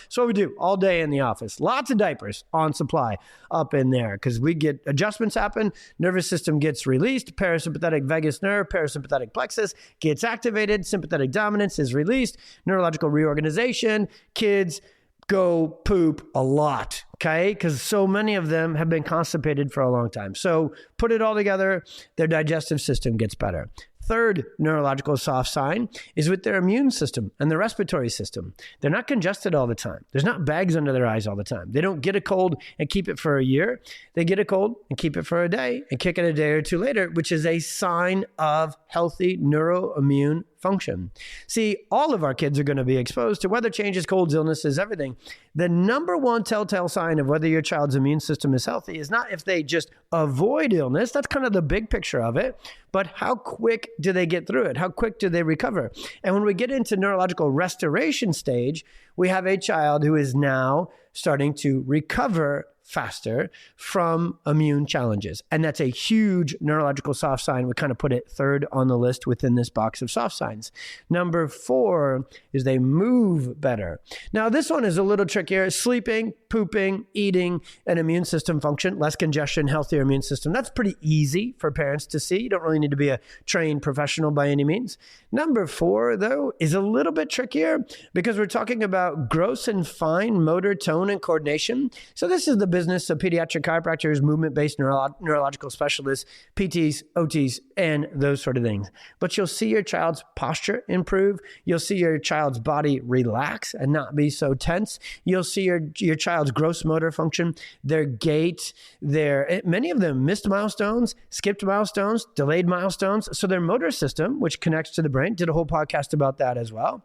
So we do all day in the office. Lots of diapers on supply up in there because we get adjustments happen, nervous system gets released, parasympathetic vagus nerve, parasympathetic plexus gets activated, sympathetic dominance is released, neurological reorganization, kids go poop a lot, okay? Because so many of them have been constipated for a long time. So put it all together, their digestive system gets better. Third neurological soft sign is with their immune system and the respiratory system. They're not congested all the time. There's not bags under their eyes all the time. They don't get a cold and keep it for a year. They get a cold and keep it for a day and kick it a day or two later, which is a sign of healthy neuroimmune function. See, all of our kids are going to be exposed to weather changes, colds, illnesses, everything. The number one telltale sign of whether your child's immune system is healthy is not if they just avoid illness. That's kind of the big picture of it. But how quick do they get through it? How quick do they recover? And when we get into neurological restoration stage, we have a child who is now starting to recover faster from immune challenges. And that's a huge neurological soft sign. We kind of put it third on the list within this box of soft signs. Number 4 is they move better. Now, this one is a little trickier. Sleeping, pooping, eating, and immune system function, less congestion, healthier immune system. That's pretty easy for parents to see. You don't really need to be a trained professional by any means. Number 4, though, is a little bit trickier because we're talking about gross and fine motor tone and coordination. So this is the business of pediatric chiropractors, movement-based neurological specialists, PTs, OTs, and those sort of things. But you'll see your child's posture improve. You'll see your child's body relax and not be so tense. You'll see your child's gross motor function, their gait, many of them missed milestones, skipped milestones, delayed milestones. So their motor system, which connects to the brain, did a whole podcast about that as well.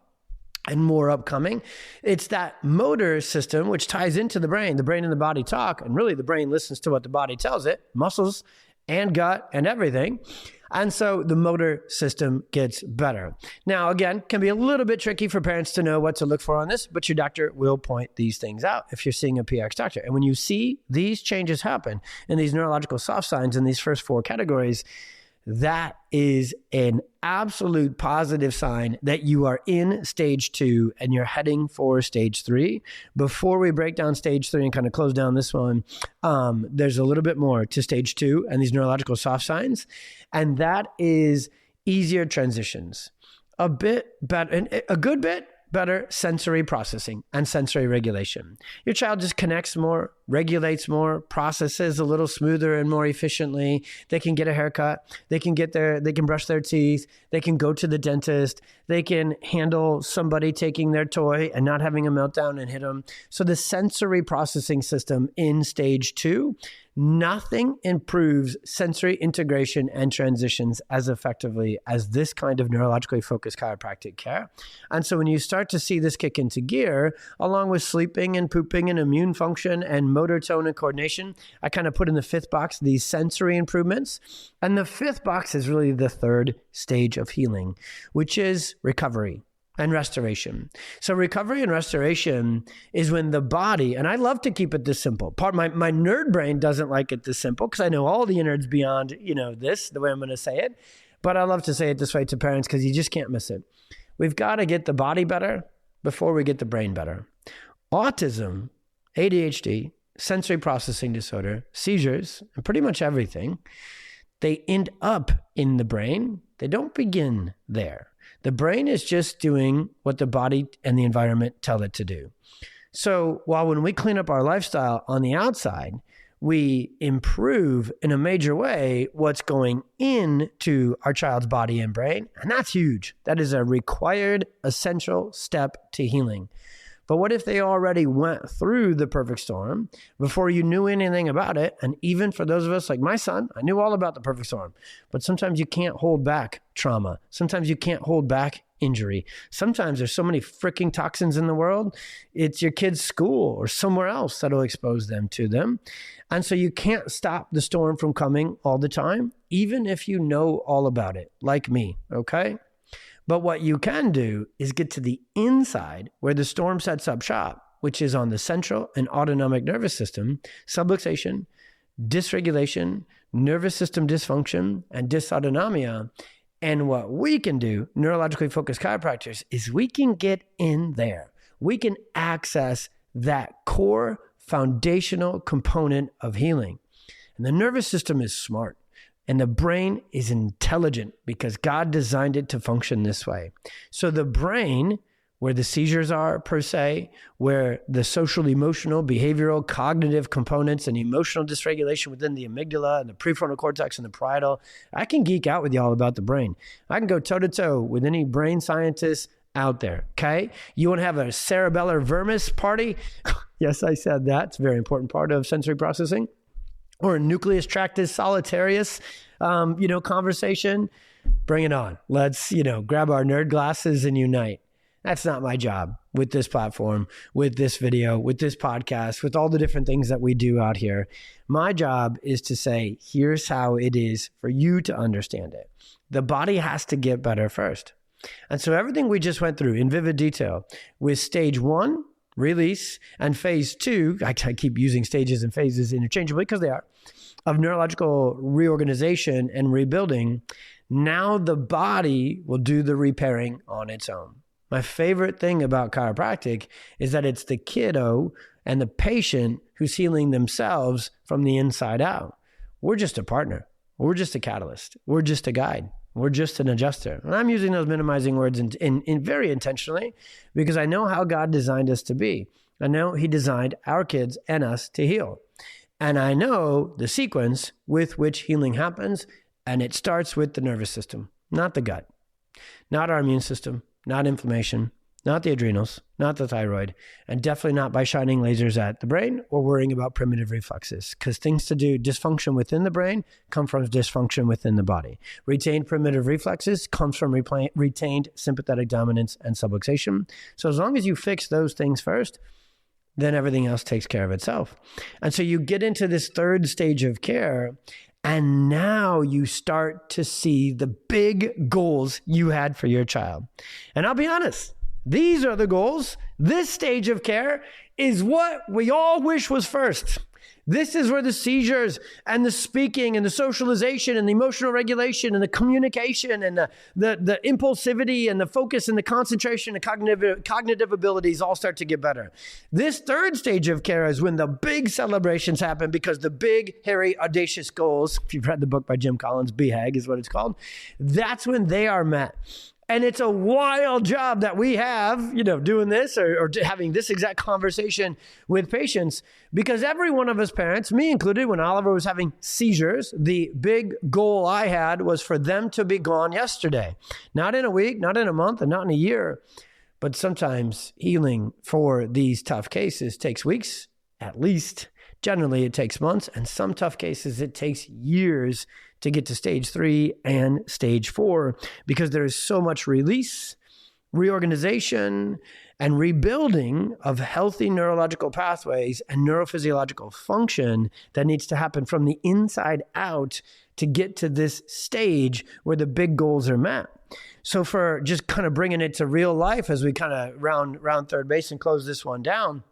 And more upcoming. It's that motor system, which ties into the brain and the body talk. And really the brain listens to what the body tells it, muscles and gut and everything. And so the motor system gets better. Now, again, can be a little bit tricky for parents to know what to look for on this, but your doctor will point these things out if you're seeing a PX doctor. And when you see these changes happen in these neurological soft signs in these first 4 categories, that is an absolute positive sign that you are in stage 2 and you're heading for stage 3. Before we break down stage 3 and kind of close down this one, there's a little bit more to stage 2 and these neurological soft signs, and that is easier transitions. A bit better, a good bit better sensory processing and sensory regulation. Your child just connects more, regulates more, processes a little smoother and more efficiently. They can get a haircut. They can brush their teeth. They can go to the dentist. They can handle somebody taking their toy and not having a meltdown and hit them. So the sensory processing system in stage 2, nothing improves sensory integration and transitions as effectively as this kind of neurologically focused chiropractic care. And so when you start to see this kick into gear, along with sleeping and pooping and immune function and motor tone and coordination, I kind of put in the 5th box these sensory improvements. And the 5th box is really the 3rd stage of healing, which is recovery and restoration. So recovery and restoration is when the body, and I love to keep it this simple. My nerd brain doesn't like it this simple because I know all the innards beyond, this, the way I'm going to say it. But I love to say it this way to parents because you just can't miss it. We've got to get the body better before we get the brain better. Autism, ADHD, sensory processing disorder, seizures, and pretty much everything, they end up in the brain. They don't begin there. The brain is just doing what the body and the environment tell it to do. So while when we clean up our lifestyle on the outside, we improve in a major way what's going into our child's body and brain, and that's huge. That is a required, essential step to healing. But what if they already went through the perfect storm before you knew anything about it? And even for those of us like my son, I knew all about the perfect storm. But sometimes you can't hold back trauma. Sometimes you can't hold back injury. Sometimes there's so many freaking toxins in the world. It's your kid's school or somewhere else that'll expose them to them. And so you can't stop the storm from coming all the time, even if you know all about it, like me, okay? But what you can do is get to the inside where the storm sets up shop, which is on the central and autonomic nervous system, subluxation, dysregulation, nervous system dysfunction, and dysautonomia. And what we can do, neurologically focused chiropractors, is we can get in there. We can access that core foundational component of healing. And the nervous system is smart. And the brain is intelligent because God designed it to function this way. So the brain, where the seizures are per se, where the social, emotional, behavioral, cognitive components and emotional dysregulation within the amygdala and the prefrontal cortex and the parietal, I can geek out with y'all about the brain. I can go toe to toe with any brain scientist out there, okay? You want to have a cerebellar vermis party? Yes, I said that. It's a very important part of sensory processing. Or a nucleus tractus solitarius, conversation, bring it on. Let's, grab our nerd glasses and unite. That's not my job with this platform, with this video, with this podcast, with all the different things that we do out here. My job is to say, here's how it is for you to understand it. The body has to get better first. And so everything we just went through in vivid detail with stage 1, release, and phase 2, I keep using stages and phases interchangeably because they are, of neurological reorganization and rebuilding. Now the body will do the repairing on its own. My favorite thing about chiropractic is that it's the kiddo and the patient who's healing themselves from the inside out. We're just a partner. We're just a catalyst. We're just a guide. We're just an adjuster. And I'm using those minimizing words in very intentionally because I know how God designed us to be. I know he designed our kids and us to heal. And I know the sequence with which healing happens, and it starts with the nervous system, not the gut, not our immune system, not inflammation, not the adrenals, not the thyroid, and definitely not by shining lasers at the brain or worrying about primitive reflexes, because things to do dysfunction within the brain come from dysfunction within the body. Retained primitive reflexes comes from retained sympathetic dominance and subluxation. So as long as you fix those things first, then everything else takes care of itself. And so you get into this 3rd stage of care, and now you start to see the big goals you had for your child. And I'll be honest, these are the goals. This stage of care is what we all wish was first. This is where the seizures and the speaking and the socialization and the emotional regulation and the communication and the impulsivity and the focus and the concentration and cognitive abilities all start to get better. This third stage of care is when the big celebrations happen because the big, hairy, audacious goals, if you've read the book by Jim Collins, BHAG is what it's called, that's when they are met. And it's a wild job that we have, doing this or having this exact conversation with patients, because every one of us parents, me included, when Oliver was having seizures, the big goal I had was for them to be gone yesterday. Not in a week, not in a month, and not in a year. But sometimes healing for these tough cases takes weeks, at least. Generally, it takes months, and some tough cases, it takes years to get to stage 3 and stage 4 because there is so much release, reorganization, and rebuilding of healthy neurological pathways and neurophysiological function that needs to happen from the inside out to get to this stage where the big goals are met. So for just kind of bringing it to real life as we kind of round third base and close this one down,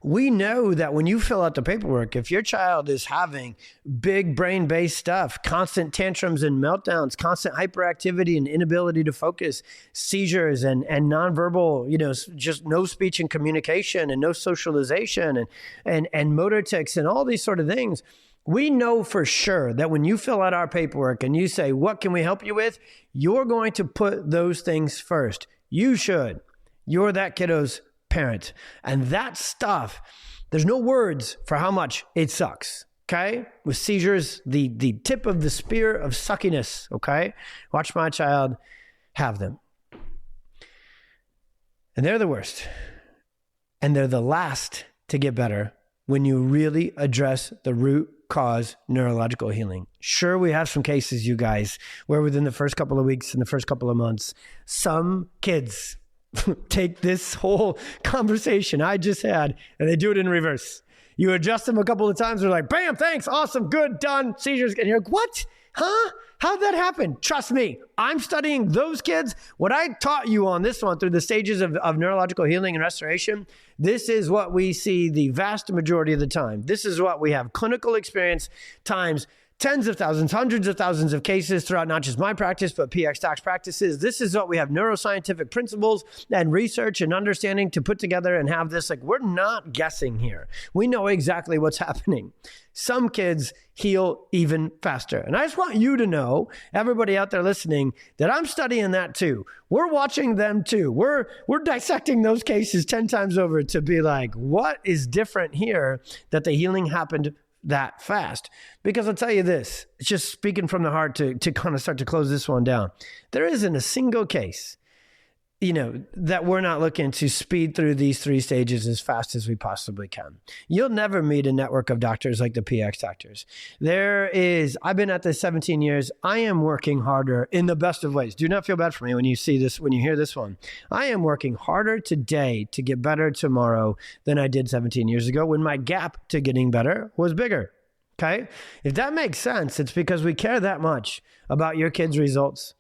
we know that when you fill out the paperwork, if your child is having big brain-based stuff, constant tantrums and meltdowns, constant hyperactivity and inability to focus, seizures and nonverbal, just no speech and communication and no socialization and motor tics and all these sort of things, we know for sure that when you fill out our paperwork and you say, what can we help you with? You're going to put those things first. You should. You're that kiddo's parent. And that stuff, there's no words for how much it sucks. Okay? With seizures, the tip of the spear of suckiness. Okay? Watch my child have them. And they're the worst. And they're the last to get better when you really address the root cause neurological healing. Sure, we have some cases, you guys, where within the first couple of weeks and the first couple of months, some kids take this whole conversation I just had and they do it in reverse. You adjust them a couple of times, they're like, bam, thanks, awesome, good, done, seizures. And you're like, what? Huh? How'd that happen? Trust me, I'm studying those kids. What I taught you on this one through the stages of neurological healing and restoration, this is what we see the vast majority of the time. This is what we have clinical experience times tens of thousands, hundreds of thousands of cases throughout not just my practice, but PX Docs practices. This is what we have neuroscientific principles and research and understanding to put together and have this. Like, we're not guessing here. We know exactly what's happening. Some kids heal even faster. And I just want you to know, everybody out there listening, that I'm studying that too. We're watching them too. We're dissecting those cases 10 times over to be like, what is different here that the healing happened that fast? Because I'll tell you this, it's just speaking from the heart to kind of start to close this one down. There isn't a single case, that we're not looking to speed through these 3 stages as fast as we possibly can. You'll never meet a network of doctors like the PX doctors. I've been at this 17 years. I am working harder in the best of ways. Do not feel bad for me when you see this, when you hear this one. I am working harder today to get better tomorrow than I did 17 years ago when my gap to getting better was bigger. Okay? If that makes sense, it's because we care that much about your kids' results.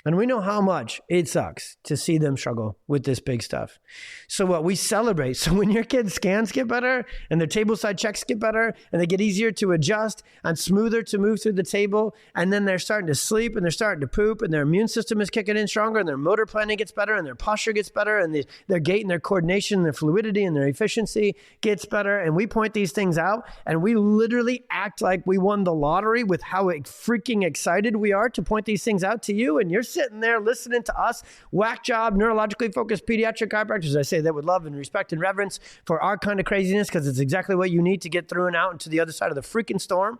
And we know how much it sucks to see them struggle with this big stuff. So what we celebrate, so when your kids' scans get better and their tableside checks get better and they get easier to adjust and smoother to move through the table, and then they're starting to sleep and they're starting to poop and their immune system is kicking in stronger and their motor planning gets better and their posture gets better and their gait and their coordination and their fluidity and their efficiency gets better, and we point these things out and we literally act like we won the lottery with how freaking excited we are to point these things out to you, and you're sitting there listening to us, whack job, neurologically focused pediatric chiropractors. I say that with love and respect and reverence for our kind of craziness, because it's exactly what you need to get through and out into the other side of the freaking storm.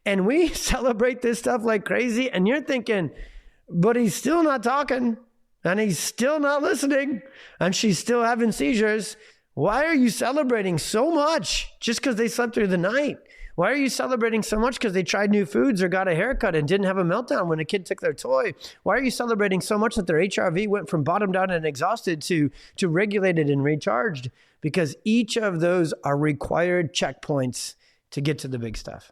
And we celebrate this stuff like crazy. And you're thinking, but he's still not talking and he's still not listening and she's still having seizures. Why are you celebrating so much just because they slept through the night? Why are you celebrating so much because they tried new foods or got a haircut and didn't have a meltdown when a kid took their toy? Why are you celebrating so much that their HRV went from bottomed out and exhausted to regulated and recharged? Because each of those are required checkpoints to get to the big stuff.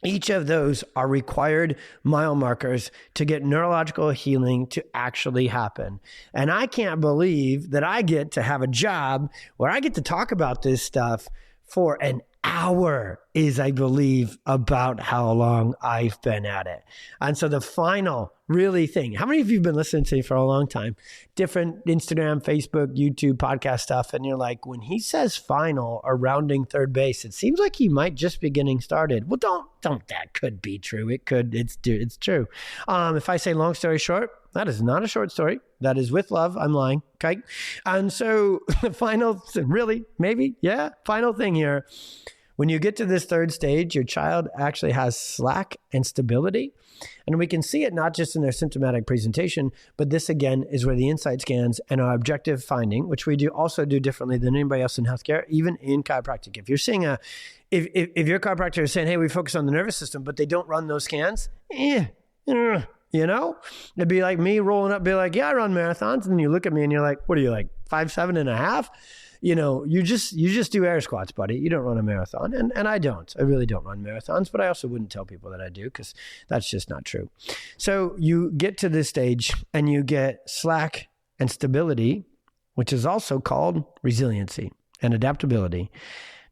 Each of those are required mile markers to get neurological healing to actually happen. And I can't believe that I get to have a job where I get to talk about this stuff for an hour is, I believe, about how long I've been at it. And so the final really thing, how many of you have been listening to me for a long time, different Instagram, Facebook, YouTube, podcast stuff, and you're like, when he says final or rounding third base, it seems like he might just be getting started. Well, don't that could be true. It could, it's true. If I say long story short, that is not a short story. That is with love. I'm lying. Okay. And so the final, really, maybe, yeah, final thing here. When you get to this third stage, your child actually has slack and stability. And we can see it not just in their symptomatic presentation, but this again is where the insight scans and our objective finding, which we also do differently than anybody else in healthcare, even in chiropractic. If you're seeing if your chiropractor is saying, hey, we focus on the nervous system, but they don't run those scans, you know, it'd be like me rolling up, be like, yeah, I run marathons. And you look at me and you're like, what are you, like 5'7.5"? You know, you just do air squats, buddy. You don't run a marathon. And I don't. I really don't run marathons, but I also wouldn't tell people that I do because that's just not true. So you get to this stage and you get slack and stability, which is also called resiliency and adaptability.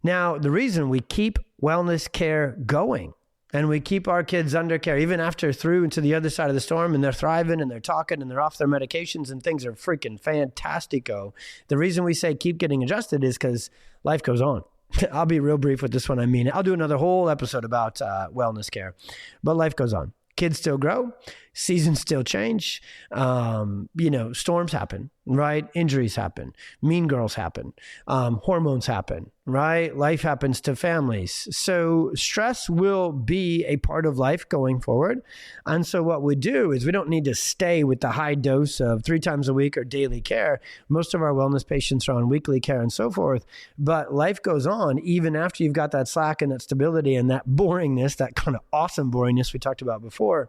Now, the reason we keep wellness care going and we keep our kids under care, even after through into the other side of the storm, and they're thriving and they're talking and they're off their medications and things are freaking fantastico. The reason we say keep getting adjusted is because life goes on. I'll be real brief with this one. I mean, I'll do another whole episode about wellness care, but life goes on. Kids still grow, seasons still change, storms happen, right? Injuries happen, mean girls happen, hormones happen, right? Life happens to families. So stress will be a part of life going forward. And so what we do is we don't need to stay with the high dose of 3 times a week or daily care. Most of our wellness patients are on weekly care and so forth, but life goes on even after you've got that slack and that stability and that boringness, that kind of awesome boringness we talked about before.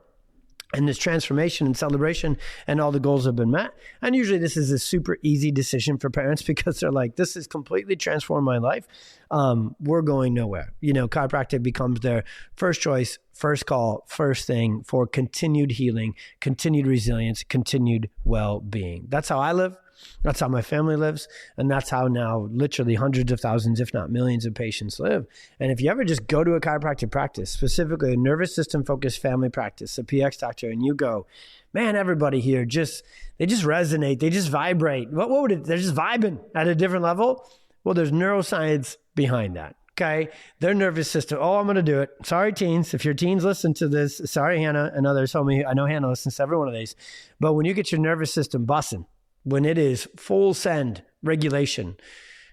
And this transformation and celebration and all the goals have been met. And usually this is a super easy decision for parents because they're like, this has completely transformed my life. We're going nowhere. You know, chiropractic becomes their first choice, first call, first thing for continued healing, continued resilience, continued well-being. That's how I live. That's how my family lives. And that's how now literally hundreds of thousands, if not millions of patients live. And if you ever just go to a chiropractic practice, specifically a nervous system focused family practice, a PX doctor, and you go, man, everybody here they just resonate. They just vibrate. What would it? They're just vibing at a different level. Well, there's neuroscience behind that. Okay. Their nervous system. Oh, I'm going to do it. Sorry, teens. If your teens listen to this, sorry, Hannah and others. I know Hannah listens to every one of these, but when you get your nervous system bussing, when it is full send regulation,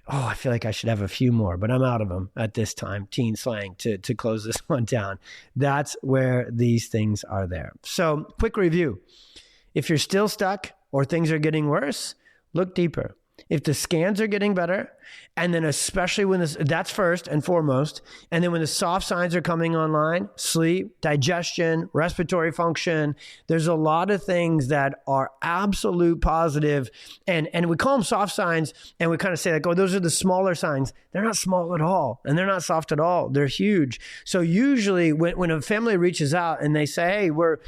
oh, I feel like I should have a few more, but I'm out of them at this time, teen slang, to close this one down. That's where these things are there. So quick review. If you're still stuck or things are getting worse, look deeper. If the scans are getting better, and then especially when that's first and foremost, and then when the soft signs are coming online, sleep, digestion, respiratory function, there's a lot of things that are absolute positive, and we call them soft signs, and we kind of say like, oh, those are the smaller signs. They're not small at all, and they're not soft at all. They're huge. So usually when a family reaches out and they say, hey, we're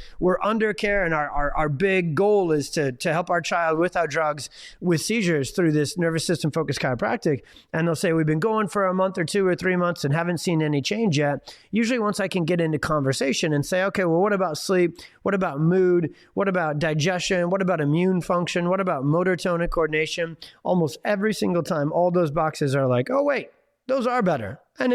under care, and our big goal is to help our child without drugs with seizures through this nervous system focused chiropractic, and they'll say, we've been going for a month or 2 or 3 months and haven't seen any change yet. Usually once I can get into conversation and say, okay, well, what about sleep? What about mood? What about digestion? What about immune function? What about motor tone and coordination? Almost every single time, all those boxes are like, oh, wait, those are better. And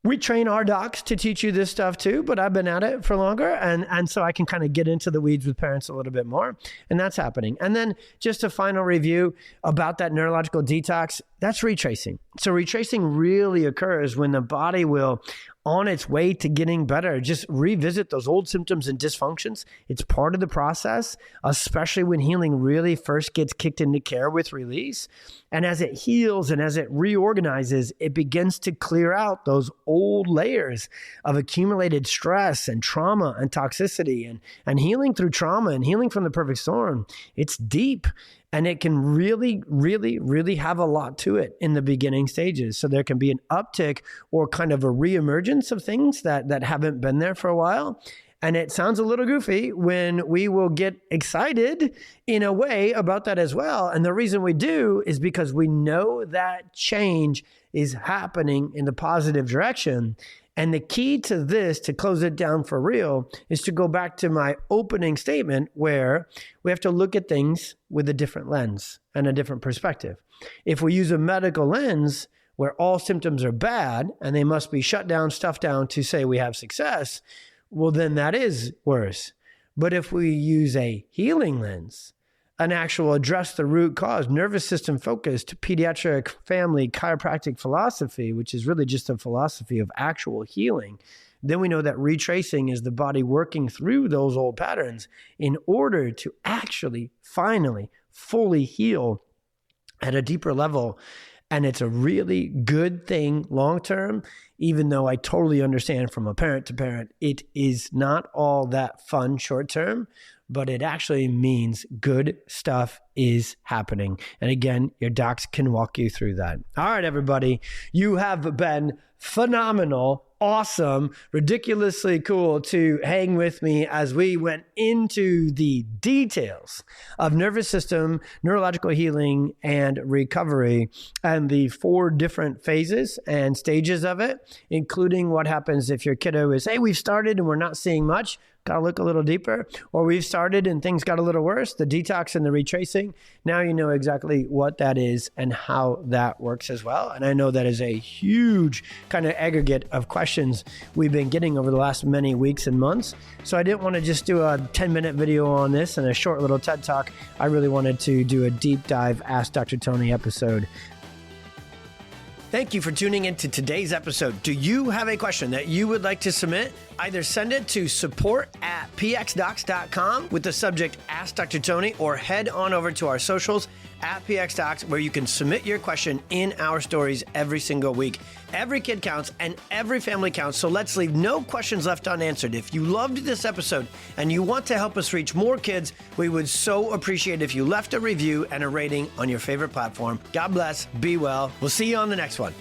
we train our docs to teach you this stuff too, but I've been at it for longer. And so I can kind of get into the weeds with parents a little bit more, and that's happening. And then just a final review about that neurological detox, that's retracing. So retracing really occurs when the body will, on its way to getting better, just revisit those old symptoms and dysfunctions. It's part of the process, especially when healing really first gets kicked into care with release. And as it heals and as it reorganizes, it begins to clear out those old layers of accumulated stress and trauma and toxicity, and healing through trauma and healing from the perfect storm. It's deep. And it can really, really, really have a lot to it in the beginning stages. So there can be an uptick or kind of a reemergence of things that haven't been there for a while. And it sounds a little goofy when we will get excited in a way about that as well. And the reason we do is because we know that change is happening in the positive direction. And the key to this, to close it down for real, is to go back to my opening statement where we have to look at things with a different lens and a different perspective. If we use a medical lens where all symptoms are bad and they must be shut down, stuffed down to say we have success, well, then that is worse. But if we use a healing lens, an actual address the root cause, nervous system focused, pediatric family chiropractic philosophy, which is really just a philosophy of actual healing, then we know that retracing is the body working through those old patterns in order to actually, finally, fully heal at a deeper level. And it's a really good thing long-term, even though I totally understand from a parent to parent, it is not all that fun short-term, but it actually means good stuff is happening. And again, your docs can walk you through that. All right, everybody, you have been phenomenal, awesome, ridiculously cool to hang with me as we went into the details of nervous system, neurological healing, and recovery, and the 4 different phases and stages of it, including what happens if your kiddo is, hey, we've started and we're not seeing much, got to look a little deeper, or we've started and things got a little worse, the detox and the retracing. Now you know exactly what that is and how that works as well. And I know that is a huge kind of aggregate of questions we've been getting over the last many weeks and months. So I didn't want to just do a 10-minute video on this and a short little TED Talk. I really wanted to do a deep dive Ask Dr. Tony episode. Thank you for tuning in to today's episode. Do you have a question that you would like to submit? Either send it to support@pxdocs.com with the subject Ask Dr. Tony, or head on over to our socials @pxdocs, where you can submit your question in our stories every single week. Every kid counts and every family counts, so let's leave no questions left unanswered. If you loved this episode and you want to help us reach more kids, we would so appreciate if you left a review and a rating on your favorite platform. God bless, be well. We'll see you on the next one.